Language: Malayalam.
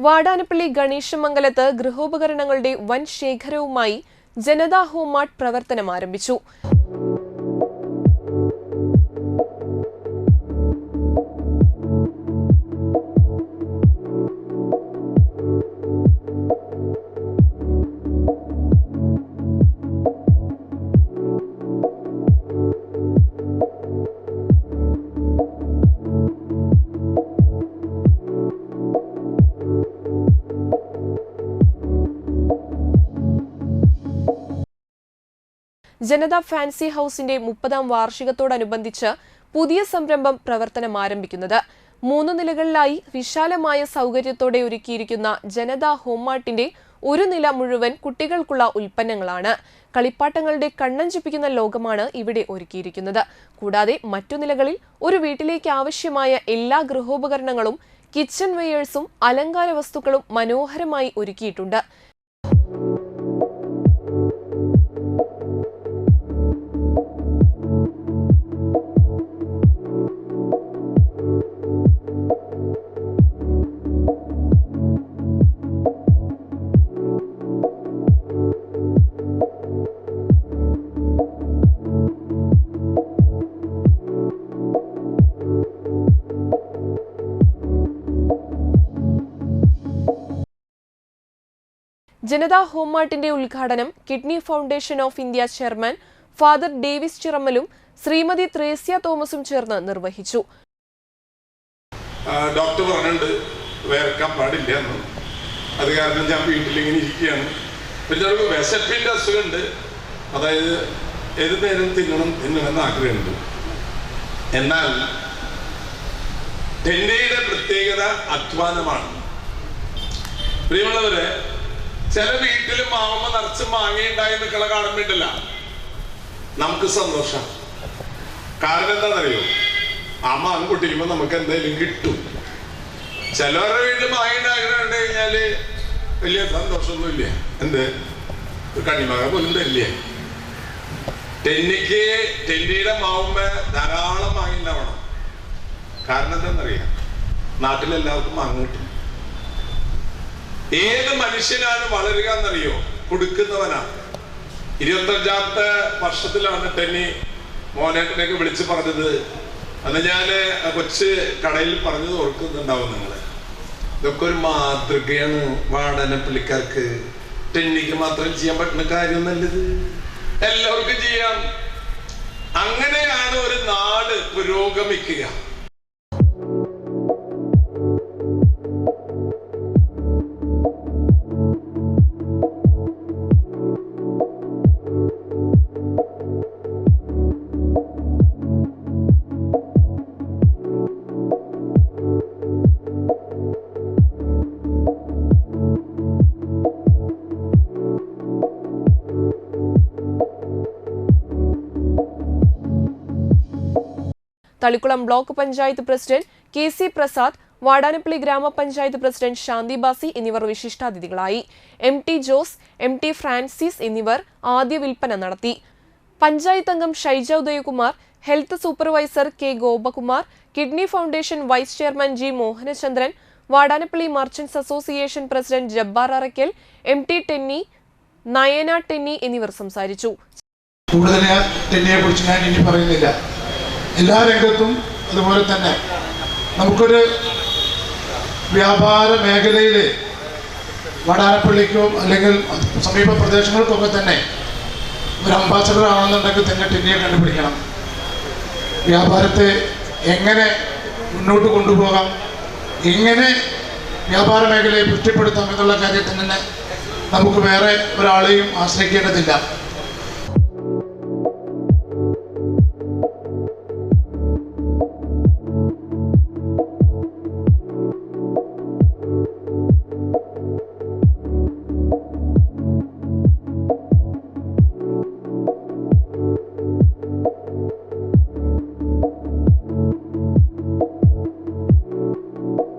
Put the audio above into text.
വാടാനപ്പള്ളി ഗണേശമംഗലത്ത് ഗൃഹോപകരണങ്ങളുടെ വൻ ശേഖരവുമായി ജനതാ ഹോം മാർട്ട് പ്രവർത്തനം ആരംഭിച്ചു. ജനതാ ഫാൻസി ഹൌസിന്റെ 30ാം വാർഷികത്തോടനുബന്ധിച്ച് പുതിയ സംരംഭം പ്രവർത്തനം ആരംഭിക്കുന്നത് 3 നിലകളിലായി വിശാലമായ സൗകര്യത്തോടെ ഒരുക്കിയിരിക്കുന്ന ജനതാ ഹോം മാർട്ടിന്റെ ഒരു നില മുഴുവൻ കുട്ടികൾക്കുള്ള ഉൽപ്പന്നങ്ങളാണ്. കളിപ്പാട്ടങ്ങളുടെ കണ്ണഞ്ചിപ്പിക്കുന്ന ലോകമാണ് ഇവിടെ ഒരുക്കിയിരിക്കുന്നത്. കൂടാതെ മറ്റു നിലകളിൽ ഒരു വീട്ടിലേക്ക് ആവശ്യമായ എല്ലാ ഗൃഹോപകരണങ്ങളും കിച്ചൺ വെയേഴ്സും അലങ്കാര വസ്തുക്കളും മനോഹരമായി ഒരുക്കിയിട്ടുണ്ട്. ജനതാ ഹോം മാർട്ടിന്റെ ഉദ്ഘാടനം kidney foundation of India chairman father Davis ചിറമ്മലും ശ്രീമതി ത്രേസ്യ തോമസും ചേർന്ന് നിർവഹിച്ചു. ഡോക്ടർ പറഞ്ഞിട്ടുണ്ട് വേർക്കാൻ പാടില്ല എന്ന്. അത് കാരണം ഞാൻ വീട്ടിലിങ്ങനെ ഇരിക്കുകയാണ്. പിന്നെ വിശപ്പിന്റെ അസുഖമുണ്ട്, അതായത് ഏത് നേരം തിന്നണമെന്ന് ആഗ്രഹമുണ്ട്. എന്നാൽ ടെന്നയുടെ പ്രത്യേകത അധ്വാനമാണ്. പ്രിയമുള്ളവരെ, ചില വീട്ടിൽ മാമ നിറച്ച് മാങ്ങയുണ്ടായി നിൽക്കണ കാണുമ്പോണ്ടല്ല നമുക്ക് സന്തോഷം. കാരണം എന്താണെന്നറിയോ, ആ മാങ്ങ പൊട്ടിക്കുമ്പോ നമുക്ക് എന്തായാലും കിട്ടും. ചിലവരുടെ വീട്ടിൽ മാങ്ങയുണ്ടാകണ കണ്ടു കഴിഞ്ഞാല് വലിയ സന്തോഷമൊന്നുമില്ല. എന്ത് കണ്ണിമാങ്ങ പോലും തരില്ല. ടെന്നിയുടെ മാവുമ്പോ ധാരാളം മാങ്ങ ഉണ്ടാവണം. കാരണം എന്താണെന്നറിയാം, നാട്ടിലെല്ലാവർക്കും മാങ്ങ കിട്ടും. ഏത് മനുഷ്യനാണ് വളരുക എന്നറിയോ? കൊടുക്കുന്നവനാണ്. 25ാമത്തെ വർഷത്തിലാണ് ടെന്നി മോനേട്ടനെയൊക്കെ വിളിച്ച് പറഞ്ഞത്. അന്ന് ഞാൻ കൊച്ച് കടയിൽ പറഞ്ഞത് ഓർക്കുന്നുണ്ടാവും നിങ്ങള്. ഇതൊക്കെ ഒരു മാതൃകയാണ് വാടാനപ്പള്ളിക്കാർക്ക്. ടെന്നിക്ക് മാത്രം ചെയ്യാൻ പറ്റുന്ന കാര്യമൊന്നല്ലത്, എല്ലാവർക്കും ചെയ്യാം. അങ്ങനെയാണ് ഒരു നാട് പുരോഗമിക്കുക. Thalikulam block panchayat president KC Prasad, Vadanappally gramapanchayat president Shanti Basi എന്നിവർ വിശിഷ്ടാതിഥികളായി. MT ജോസ്, MT ഫ്രാൻസിസ് എന്നിവർ ആദ്യ വിൽപ്പന നടത്തി. പഞ്ചായത്ത് അംഗം Shaija Udayakumar, health supervisor K Gopakumar, kidney foundation vice chairman G Mohanachandran, Vadanappally merchants association president Jabbar Arakkal, MT Tenny, Nayana Tenny എന്നിവർ സംസാരിച്ചു. എല്ലാ രംഗത്തും അതുപോലെ തന്നെ നമുക്കൊരു വ്യാപാര മേഖലയിൽ വാടാനപ്പള്ളിക്കോ അല്ലെങ്കിൽ സമീപ പ്രദേശങ്ങൾക്കൊക്കെ തന്നെ ഒരു അംബാസഡർ ആണെന്നുണ്ടെങ്കിൽ തന്നെ ടെന്നിയെ കണ്ടുപിടിക്കണം. വ്യാപാരത്തെ എങ്ങനെ മുന്നോട്ട് കൊണ്ടുപോകാം, എങ്ങനെ വ്യാപാര മേഖലയെ പുഷ്ടിപ്പെടുത്താം എന്നുള്ള കാര്യത്തിൽ തന്നെ നമുക്ക് വേറെ ഒരാളെയും ആശ്രയിക്കേണ്ടതില്ല.